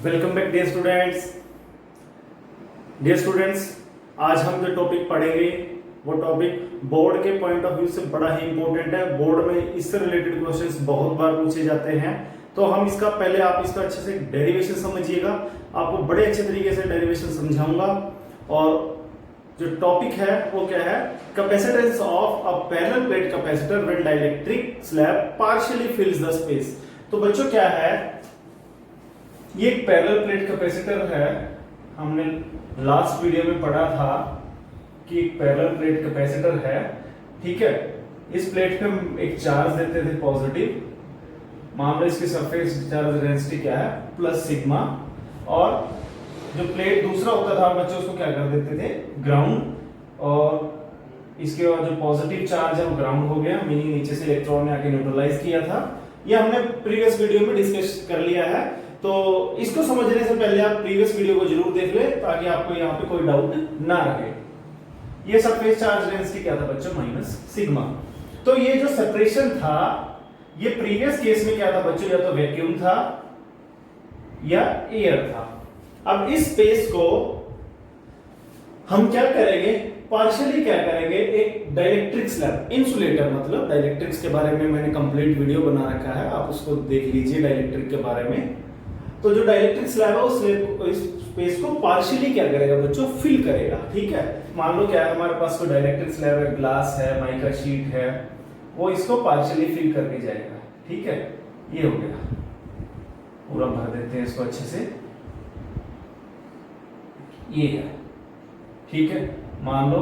Welcome back dear students. आज हम जो टॉपिक पढ़ेंगे वो टॉपिक बोर्ड के पॉइंट ऑफ व्यू से बड़ा ही इंपॉर्टेंट है। बोर्ड में इससे रिलेटेड क्वेश्चंस बहुत बार पूछे जाते हैं, तो हम इसका पहले आप इसका अच्छे से डेरिवेशन समझिएगा। आपको बड़े अच्छे तरीके से डेरिवेशन समझाऊंगा। और जो टॉपिक है वो क्या है, capacitance of a parallel plate capacitor when dielectric slab partially फिल्स the space. तो बच्चों क्या है, ये एक पैरेलल प्लेट कैपेसिटर है। हमने लास्ट वीडियो में पढ़ा था कि एक पैरेलल प्लेट कैपेसिटर है, ठीक है। इस प्लेट पे हम एक चार्ज देते थे पॉजिटिव, मान लो इसकी सरफेस चार्ज डेंसिटी क्या है प्लस सिग्मा, और जो प्लेट दूसरा होता था बच्चों उसको क्या कर देते थे ग्राउंड, और इसके बाद जो पॉजिटिव चार्ज है वो ग्राउंड हो गया, मीनिंग नीचे से इलेक्ट्रॉन ने आके न्यूट्रलाइज किया था। ये हमने प्रीवियस वीडियो में डिस्कस कर लिया है, तो इसको समझने से पहले आप प्रीवियस वीडियो को जरूर देख ले ताकि आपको यहाँ पे कोई डाउट ना रहे। ये सरफेस चार्ज डेंसिटी क्या था बच्चों, माइनस सिग्मा। तो ये जो सेपरेशन था ये प्रीवियस केस में क्या था बच्चों, या तो वैक्यूम था या एयर था। अब इस स्पेस को हम क्या करेंगे, पार्शियली क्या करेंगे, एक डाइलेक्ट्रिक स्लैब इंसुलेटर, मतलब डाइलेक्ट्रिक्स के बारे में मैंने कंप्लीट वीडियो बना रखा है, आप उसको देख लीजिए डाइलेक्ट्रिक के बारे में। तो जो डाइलेक्ट्रिक स्लैब है उस स्पेस को पार्शियली क्या करेगा बच्चों, फिल करेगा, ठीक है। मान लो क्या है, हमारे पास कोई डाइलेक्ट्रिक स्लैब है, ग्लास है, माइका शीट है, वो इसको पार्शियली फिल करके जाएगा, ठीक है। ये हो गया, पूरा भर देते हैं इसको अच्छे से, ये है, ठीक है। मान लो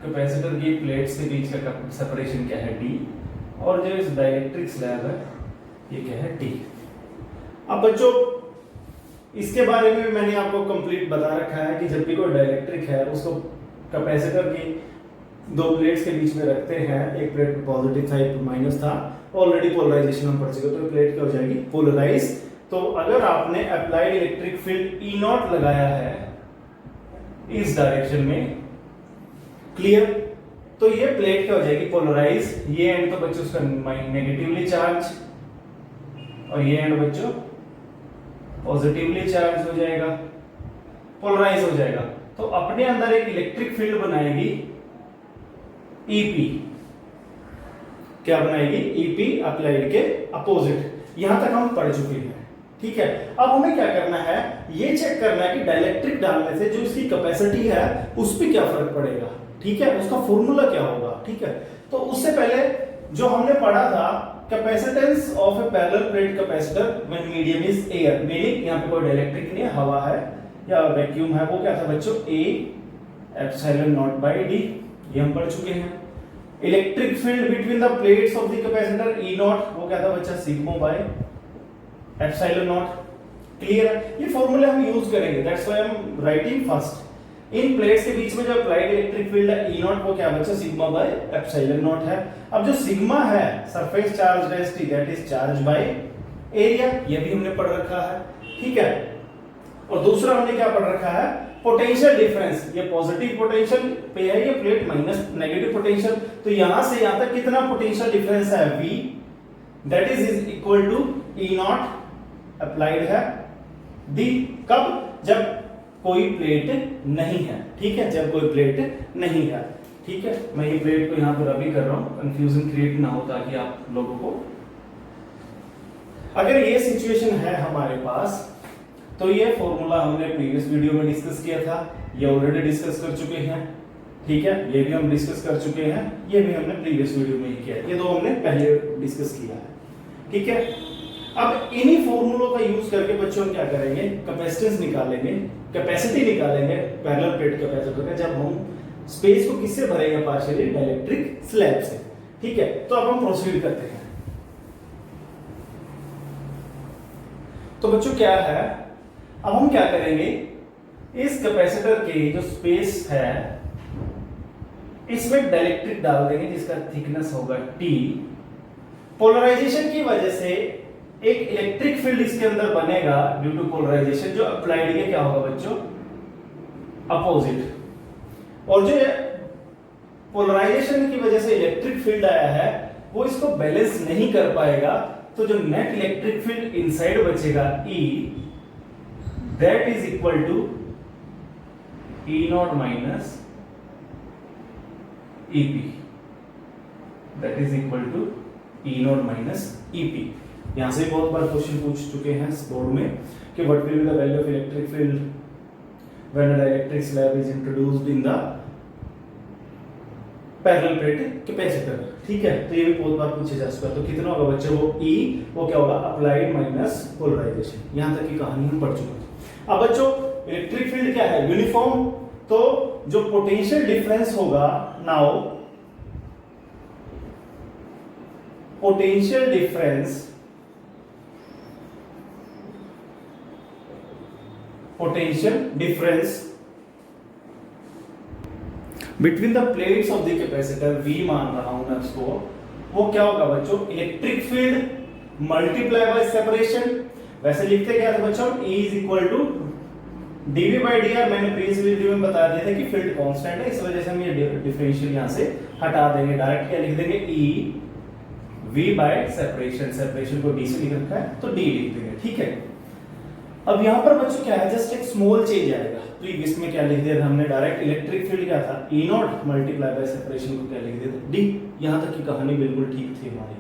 कैपेसिटर की प्लेट्स के बीच का सेपरेशन क्या है d, और जो इस डाइलेक्ट्रिक स्लैब है ये क्या है d। अब बच्चों इसके बारे में मैंने आपको कंप्लीट बता रखा है कि जब भी कोई डाइलेक्ट्रिक है उसको कैपेसिटर की दो प्लेट्स के बीच में रखते हैं, एक प्लेट पॉजिटिव था एक माइनस था, ऑलरेडी पोलराइजेशन हम पढ़ चुके, तो प्लेट क्या हो जाएगी पोलराइज। तो अगर आपने applied electric field E not लगाया है इस डायरेक्शन में, क्लियर, तो ये प्लेट क्या हो जाएगी पोलराइज। ये एंड तो बच्चों उसका नेगेटिवली चार्ज, और ये एंड बच्चों पॉजिटिवली चार्ज हो जाएगा, पोलराइज हो जाएगा। तो अपने अंदर एक इलेक्ट्रिक फील्ड बनाएगी ईपी, क्या बनाएगी ईपी अप्लाइड के अपोजिट। यहां तक हम पढ़ चुके हैं, ठीक है। अब हमें क्या करना है, ये चेक करना है कि डाइलेक्ट्रिक डालने से जो इसकी कैपेसिटी है उस पर क्या फर्क पड़ेगा, ठीक है, उसका फॉर्मूला क्या होगा, ठीक है। तो उससे पहले जो हमने पढ़ा था capacitance of A parallel plate capacitor when medium is air, meaning यहां पे कोई डाइलेक्ट्रिक नहीं है, हवा है या वैक्यूम है, वो क्या था बच्चों A epsilon naught by d, ये हम पढ़ चुके हैं। Electric field between the plates of the capacitor E naught, वो क्या था बच्चा sigma by epsilon naught, clear है। ये फॉर्मूले हम यूज करेंगे, that's why I am writing first. इन प्लेट्स के बीच में जो अप्लाइड इलेक्ट्रिक फील्ड है E नॉट, वो क्या बच्चा सिग्मा बाय एप्सिलॉन नॉट है। अब जो सिग्मा है surface charge density, that is charge by area, ये भी हमने पढ़ रखा है, ठीक है। और दूसरा हमने क्या पढ़ रखा है, पोटेंशियल डिफरेंस, ये पॉजिटिव पोटेंशियल पे है, ये प्लेट माइनस नेगेटिव पोटेंशियल, तो यहां से यहां तक कितना पोटेंशियल डिफरेंस है V, that is equal to E naught applied है D, कब, जब कोई प्लेट नहीं है, ठीक है, जब कोई प्लेट नहीं है, ठीक है। मैं ये प्लेट को यहां पर अभी कर रहा हूं, कंफ्यूजन क्रिएट ना हो ताकि आप लोगों को, अगर ये सिचुएशन है हमारे पास, तो ये फॉर्मूला हमने प्रीवियस वीडियो में डिस्कस किया था, ये ऑलरेडी डिस्कस कर चुके हैं, ठीक है। ये भी हम डिस्कस कर चुके हैं, ये भी हमने प्रीवियस वीडियो में ही किया, ये दो हमने पहले डिस्कस किया है, ठीक है। अब इन्हीं फॉर्मूलों का यूज करके बच्चों क्या करेंगे, कैपेसिटेंस निकालेंगे, कैपेसिटी निकालेंगे पैरेलल प्लेट कैपेसिटर का, जब हम स्पेस को किससे भरेंगे, पार्शियली डाइलेक्ट्रिक स्लैब से, ठीक है। तो अब हम प्रोसीड करते हैं। तो बच्चों क्या है, अब हम क्या करेंगे, इस कैपेसिटर की जो स्पेस है इसमें डाइलेक्ट्रिक डाल देंगे जिसका थिकनेस होगा T। पोलराइजेशन की वजह से एक इलेक्ट्रिक फील्ड इसके अंदर बनेगा ड्यू टू पोलराइजेशन, जो अप्लाइड के क्या होगा बच्चों अपोजिट, और जो पोलराइजेशन की वजह से इलेक्ट्रिक फील्ड आया है वो इसको बैलेंस नहीं कर पाएगा, तो जो नेट इलेक्ट्रिक फील्ड इनसाइड बचेगा E, that is equal to E naught minus EP, that is equal to E naught minus EP. यहां से बहुत बार क्वेश्चन पूछ चुके हैं इस बोर्ड में कि what will be the value of electric field when an electric slab is introduced in the parallel plate capacitor. ठीक है, तो ये भी बहुत बार पूछे जा चुका है। तो कितना होगा बच्चों, वो E वो क्या होगा, अप्लाइड माइनस पोलराइजेशन। यहां तक की कहानी हम पढ़ चुके हैं। अब बच्चों इलेक्ट्रिक फील्ड क्या है, यूनिफॉर्म। तो जो पोटेंशियल डिफरेंस होगा, now potential difference between the plates of the capacitor, V मान रहा हूं मैं उसको, वो क्या होगा बच्चों, electric field multiply by separation. वैसे लिखते क्या थे बच्चों, E is equal to dV by dr। मैंने प्रीवियस वीडियो में बता दिया था कि फील्ड कांस्टेंट है, इस वजह से हम ये डिफरेंशियल यहां से हटा देंगे। डायरेक्ट क्या लिख देंगे, E V bye separation. Separation को D से लिख रखा है तो D लिख देंगे। ठीक है, अब यहां पर बच्चों क्या है, जस्ट एक स्मॉल चेंज आएगा। प्रीवियस में क्या लिख दिया था हमने, डायरेक्ट इलेक्ट्रिक फील्ड क्या था, E not multiply by separation को क्या लिख दिया था, D। यहां तक की कहानी बिल्कुल ठीक थी हमारी।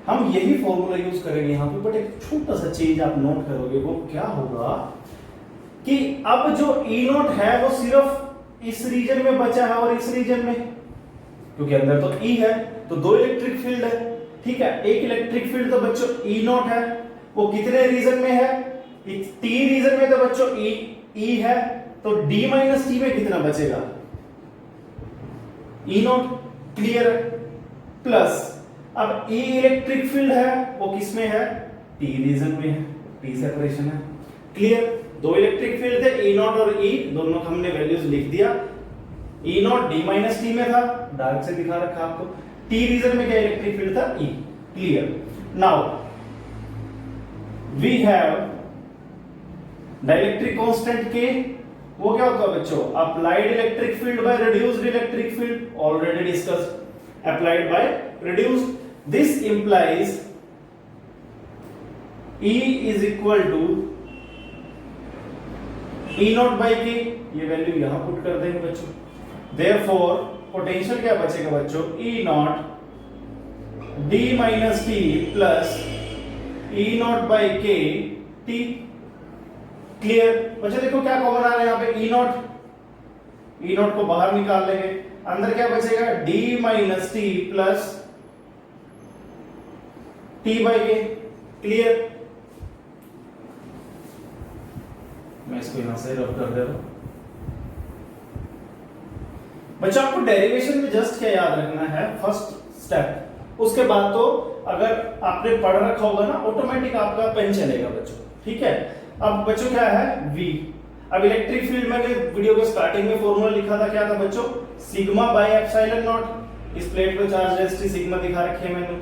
हम यही फॉर्मूला यूज करेंगे यहां पे, बट एक छोटा सा चेंज आप नोट करोगे, वो क्या होगा कि अब जो E नॉट है वो सिर्फ इस रीजन में बचा है और इस रीजन में, क्योंकि अंदर तो E है, तो दो इलेक्ट्रिक फील्ड है। ठीक है, एक इलेक्ट्रिक फील्ड तो बच्चों E नॉट है, वो कितने रीजन में है, T रीजन में तो बच्चों E है, तो D माइनस T में कितना बचेगा, E नॉट। क्लियर, प्लस अब E इलेक्ट्रिक फील्ड है, वो किसमें है, T रीजन में है, T सेपरेशन है। क्लियर, दो इलेक्ट्रिक फील्ड थे, E नॉट और E, दोनों का हमने वैल्यूज लिख दिया। E naught D minus T में था, डार्क से दिखा रखा आपको। T रीजन में क्या इलेक्ट्रिक फील्ड था, E। Clear, now we have dielectric constant K, वो क्या होता है बच्चों, applied electric field by reduced electric field, already discussed, applied by reduced. This implies E is equal to E naught by K, ये value यहां put कर देंगे बच्चों। देयरफॉर पोटेंशियल क्या बचेगा बच्चों, E naught D minus T plus E naught by K T। Clear बच्चों, देखो क्या कॉमन आ रहा है यहाँ पे, E नॉट को बाहर निकाल लेंगे, अंदर क्या बचेगा, D minus T plus T by K। Clear, मैं इसको यहां से रब कर दे रहा हूं बच्चों। आपको डेरिवेशन में जस्ट क्या याद रखना है, फर्स्ट स्टेप, उसके बाद तो अगर आपने पढ़ रखा होगा ना, ऑटोमेटिक आपका पेन चलेगा बच्चों। ठीक है, अब बच्चों क्या है, V। अब इलेक्ट्रिक फील्ड मैंने वीडियो के स्टार्टिंग में फॉर्मूला लिखा था, क्या था बच्चों, सिग्मा बाय एप्सिलॉन नॉट। इस प्लेट पे चार्ज डेंसिटी सिग्मा दिखा रखी है मैंने।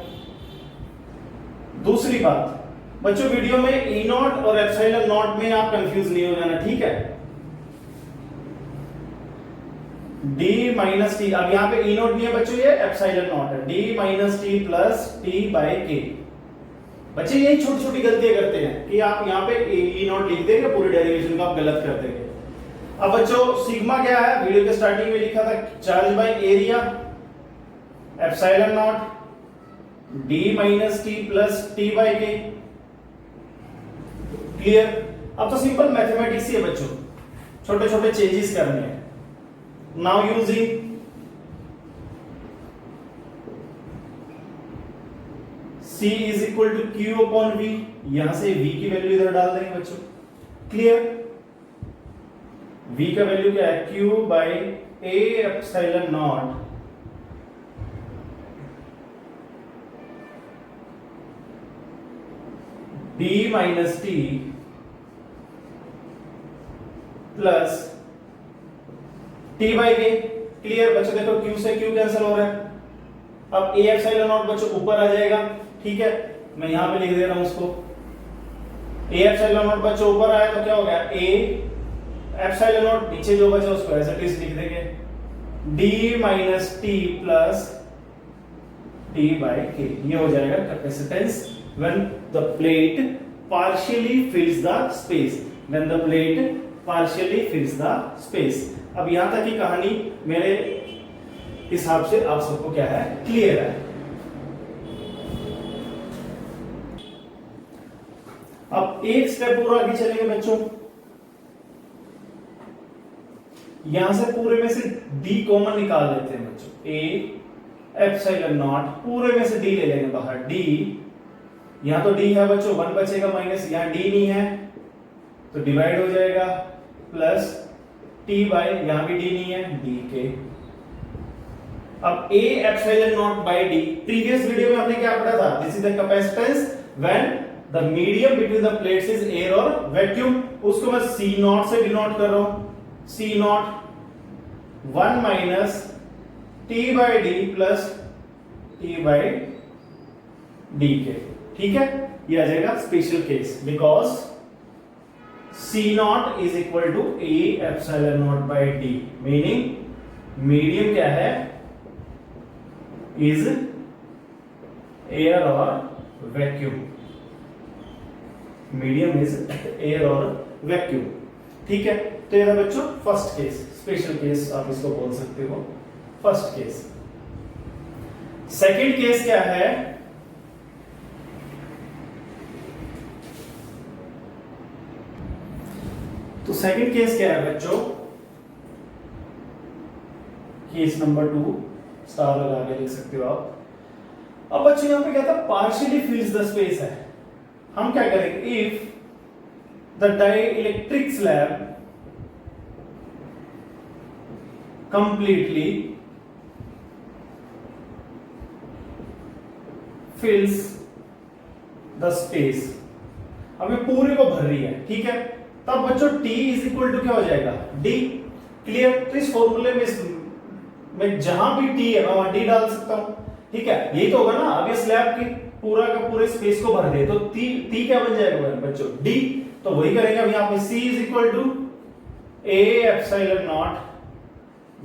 दूसरी बात बच्चों, वीडियो में E नॉट और एप्सिलॉन नॉट में आप कंफ्यूज नहीं हो जाना। ठीक है, D माइनस T, अब यहाँ पे E नॉट नहीं है बच्चों, ये एप्सिलॉन नॉट है, D minus T plus T by K। बच्चे यही छोटी छोटी गलतियां करते हैं कि आप यहाँ पे E नॉट लिख देंगे, पूरी डेरिवेशन को आप गलत कर देंगे। अब बच्चों सिग्मा क्या है, वीडियो के स्टार्टिंग में लिखा था, charge by area, epsilon naught D minus T plus T by K। Clear, अब तो सिंपल मैथमेटिक्स ही है बच्चों, छोटे छोटे चेंजेस करने हैं। Now using C is equal to Q upon V, यहां से V की वैल्यू इधर डाल देंगे बच्चों। क्लियर, V का वैल्यू क्या है, Q by A epsilon naught D minus T plus T by K। Clear बच्चों, देखो Q से Q कैंसिल हो रहा है, अब A एप्सिलॉन नॉट बच्चों ऊपर आ जाएगा। ठीक है, मैं यहां पे लिख दे रहा हूं उसको, A एप्सिलॉन नॉट बच्चों ऊपर आया तो क्या हो गया, A एप्सिलॉन नॉट, नीचे जो बचा उसको एज इट इज लिख देंगे, D minus T plus T by K। ये हो जाएगा capacitance when the plate partially fills the space, when the plate partially fills the space। अब यहां तक की कहानी मेरे हिसाब से आप सबको क्या है, क्लियर है। अब एक स्टेप और आगे चलेंगे बच्चों, यहां से पूरे में से d कॉमन निकाल लेते हैं बच्चों, a एप्सिलॉन नॉट, पूरे में से d ले लेंगे बाहर, d यहां तो d है बच्चों, 1 बचेगा माइनस, यहां d नहीं है तो डिवाइड हो जाएगा, प्लस t बाय, यहां भी d नहीं है, d के। अब a epsilon naught by d, previous video में हमने क्या पढ़ा था, this is the capacitance when the medium between the plates is air और वैक्यूम, उसको मैं c नॉट से डिनोट कर रहा हूं, c naught 1 minus t by d plus t by d K, ठीक है। ये आ जाएगा special case, because c naught is equal to a epsilon naught by d, meaning medium क्या है, इज एयर और वैक्यूम, मीडियम इज एयर और vacuum, ठीक है। तो ये था बच्चों फर्स्ट केस, स्पेशल केस आप इसको बोल सकते हो, फर्स्ट केस। सेकंड केस क्या है, तो सेकंड केस क्या है बच्चों, केस नंबर 2, स्टार लगा के लिख सकते हो आप। अब बच्चों यहां पे क्या था, पार्शियली फिल्स द स्पेस है, हम क्या करेंगे, if the dielectric slab completely fills the space, अब ये पूरे को भर रही है, ठीक है, तब बच्चों T इज इक्वल टू क्या हो जाएगा, D, क्लियर। तो इस फॉर्मूले में जहां भी T है मैं वहां D डाल सकता हूं, ठीक है, यही तो होगा ना। अब ये स्लैब की पूरा का पूरे स्पेस को भर दे तो T क्या बन जाएगा बच्चों, D, तो वही करेंगे अब यहां पे, C is equal to A epsilon naught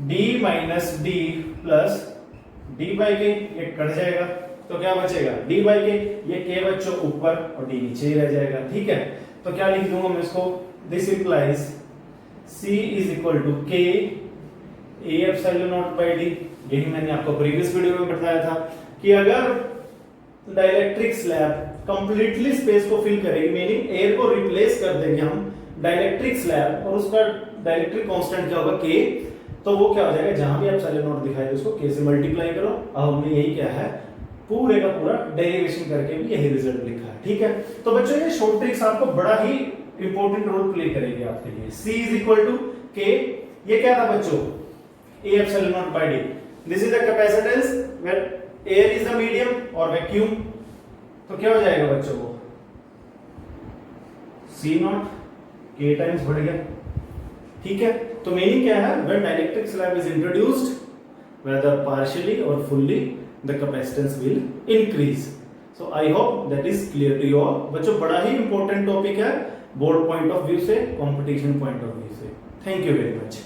d minus d plus d by K, ये कट जाएगा तो क्या बचेगा, d बाई के, ये k बच्चों ऊपर और d नीचे ही रह जाएगा, ठीक है। तो क्या लिख दूंगा मैं इसको, this implies c is equal to k a epsilon naught by d। यही मैंने आपको प्रीवियस वीडियो में बताया था कि अगर डाइइलेक्ट्रिक स्लैब कंप्लीटली स्पेस को फिल करेगी, मीनिंग एयर को रिप्लेस कर देंगे हम डाइइलेक्ट्रिक स्लैब, और उसका डाइइलेक्ट्रिक कांस्टेंट क्या होगा, k, तो वो क्या हो जाएगा, जहां भी एप्सिलॉन नॉट दिखाई दे उसको k से मल्टीप्लाई करो। अब हमने यही क्या है, पूरे का पूरा डेरिवेशन करके भी यही रिजल्ट लिखा है, ठीक है। तो बच्चों ये शॉर्ट ट्रिक्स आपको बड़ा ही इंपॉर्टेंट रोल प्ले करेगी आपके लिए। c is equal to k, ये क्या था बच्चों, a epsilon naught by d, this is the capacitance where air is the medium और वैक्यूम, तो क्या हो जाएगा बच्चों वो c नॉट k टाइम्स बढ़ गया, ठीक है। तो मीनिंग क्या है, when dielectric slab is introduced whether partially or fully the capacitance will increase। so I hope that is clear to you all। बच्चों बड़ा ही इंपॉर्टेंट टॉपिक है बोर्ड पॉइंट ऑफ व्यू से, कंपटीशन पॉइंट ऑफ व्यू से। Thank you very much.